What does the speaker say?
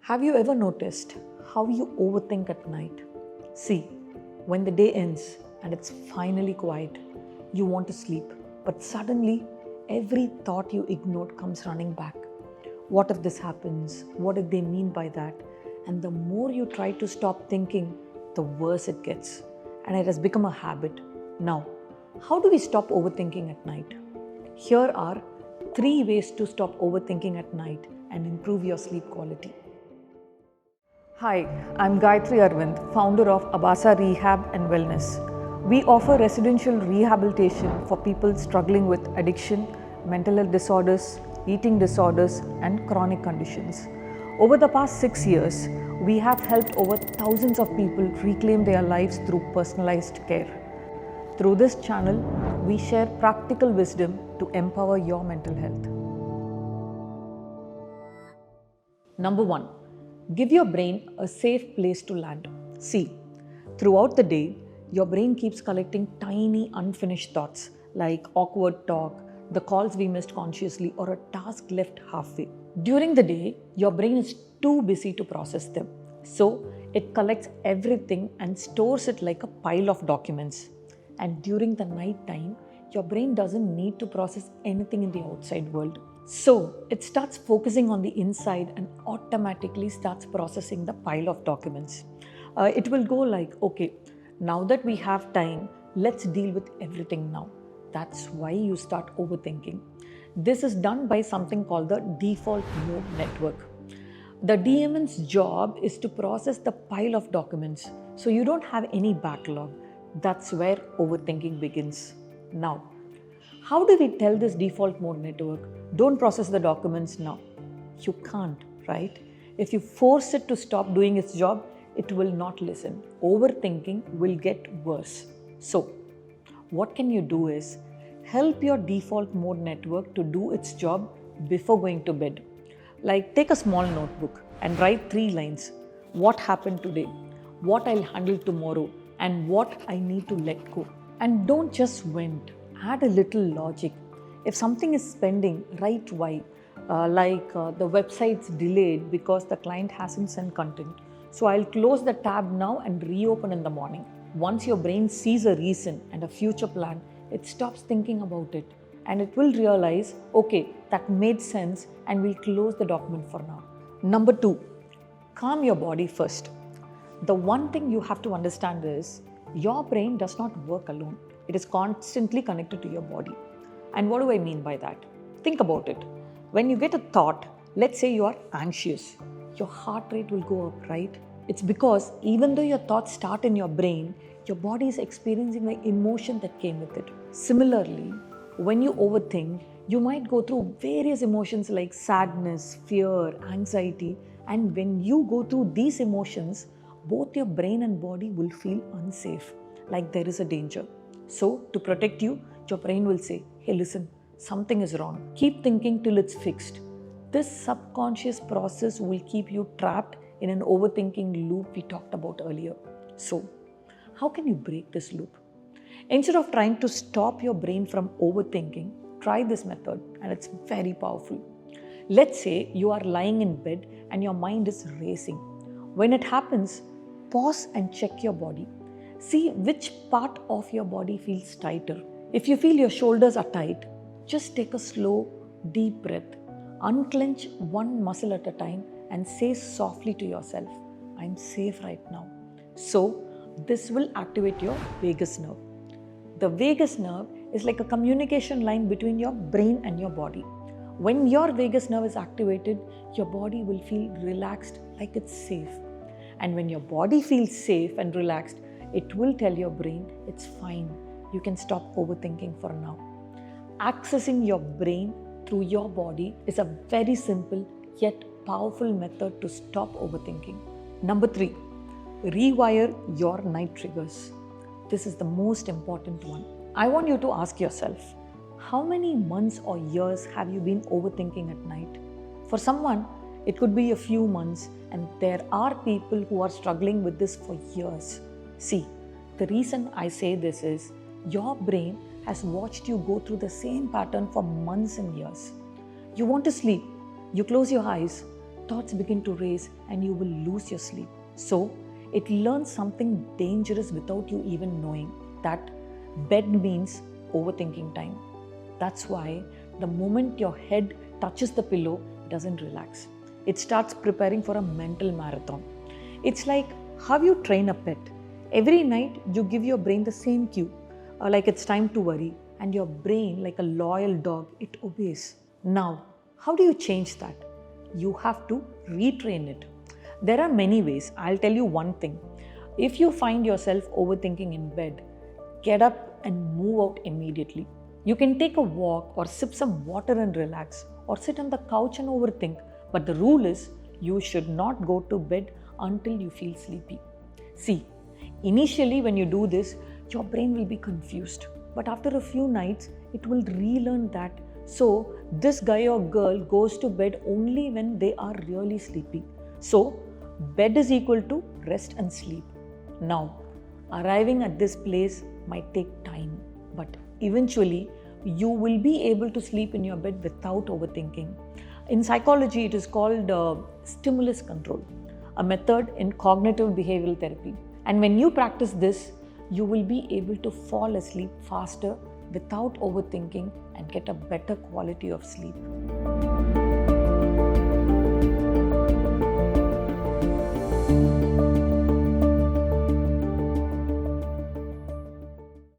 Have you ever noticed how you overthink at night? See, when the day ends and it's finally quiet, you want to sleep, but suddenly every thought you ignored comes running back. What if this happens? What did they mean by that? And the more you try to stop thinking, the worse it gets. And it has become a habit. Now, how do we stop overthinking at night? Here are 3 ways to stop overthinking at night and improve your sleep quality. Hi, I'm Gayatri Arvind, founder of Abhasa Rehab and Wellness. We offer residential rehabilitation for people struggling with addiction, mental health disorders, eating disorders, and chronic conditions. Over the past 6 years, we have helped over thousands of people reclaim their lives through personalized care. Through this channel, we share practical wisdom to empower your mental health. Number 1. Give your brain a safe place to land. See, throughout the day, your brain keeps collecting tiny unfinished thoughts like awkward talk, the calls we missed consciously, or a task left halfway. During the day, your brain is too busy to process them. So, it collects everything and stores it like a pile of documents. And during the night time, your brain doesn't need to process anything in the outside world. So, it starts focusing on the inside and automatically starts processing the pile of documents. It will go like, okay, now that we have time, let's deal with everything now. That's why you start overthinking. This is done by something called the default mode network. The DMN's job is to process the pile of documents, so you don't have any backlog. That's where overthinking begins. Now, how do we tell this default mode network, don't process the documents now? You can't, right? If you force it to stop doing its job, it will not listen. Overthinking will get worse. So, what can you do is help your default mode network to do its job before going to bed. Like take a small notebook and write 3 lines. What happened today? What I'll handle tomorrow? And what I need to let go. And don't just vent. Add a little logic. If something is pending, write why. The website's delayed because the client hasn't sent content. So I'll close the tab now and reopen in the morning. Once your brain sees a reason and a future plan, it stops thinking about it and it will realize, okay, that made sense and we'll close the document for now. Number 2, calm your body first. The one thing you have to understand is your brain does not work alone. It is constantly connected to your body. And what do I mean by that? Think about it. When you get a thought, let's say you are anxious, your heart rate will go up, right? It's because even though your thoughts start in your brain, your body is experiencing the emotion that came with it. Similarly, when you overthink, you might go through various emotions like sadness, fear, anxiety, and when you go through these emotions, both your brain and body will feel unsafe, like there is a danger. So, to protect you, your brain will say, hey listen, something is wrong. Keep thinking till it's fixed. This subconscious process will keep you trapped in an overthinking loop we talked about earlier. So, how can you break this loop? Instead of trying to stop your brain from overthinking, try this method and it's very powerful. Let's say you are lying in bed and your mind is racing. When it happens, pause and check your body. See which part of your body feels tighter. If you feel your shoulders are tight, just take a slow, deep breath. Unclench one muscle at a time and say softly to yourself, I'm safe right now. So, this will activate your vagus nerve. The vagus nerve is like a communication line between your brain and your body. When your vagus nerve is activated, your body will feel relaxed like it's safe. And when your body feels safe and relaxed, it will tell your brain it's fine. You can stop overthinking for now. Accessing your brain through your body is a very simple yet powerful method to stop overthinking. Number 3, rewire your night triggers. This is the most important one. I want you to ask yourself, how many months or years have you been overthinking at night? For someone, it could be a few months, and there are people who are struggling with this for years. See, the reason I say this is your brain has watched you go through the same pattern for months and years. You want to sleep, you close your eyes, thoughts begin to race and you will lose your sleep. So, it learns something dangerous without you even knowing that bed means overthinking time. That's why the moment your head touches the pillow, it doesn't relax. It starts preparing for a mental marathon. It's like how you train a pet. Every night you give your brain the same cue, like it's time to worry, and your brain, like a loyal dog, it obeys. Now, how do you change that? You have to retrain it. There are many ways. I'll tell you one thing. If you find yourself overthinking in bed, get up and move out immediately. You can take a walk or sip some water and relax, or sit on the couch and overthink. But the rule is you should not go to bed until you feel sleepy. See, initially when you do this, your brain will be confused. But after a few nights, it will relearn that. So, this guy or girl goes to bed only when they are really sleepy. So, bed is equal to rest and sleep. Now, arriving at this place might take time, but eventually you will be able to sleep in your bed without overthinking. In psychology, it is called stimulus control, a method in cognitive behavioral therapy. And when you practice this, you will be able to fall asleep faster without overthinking and get a better quality of sleep.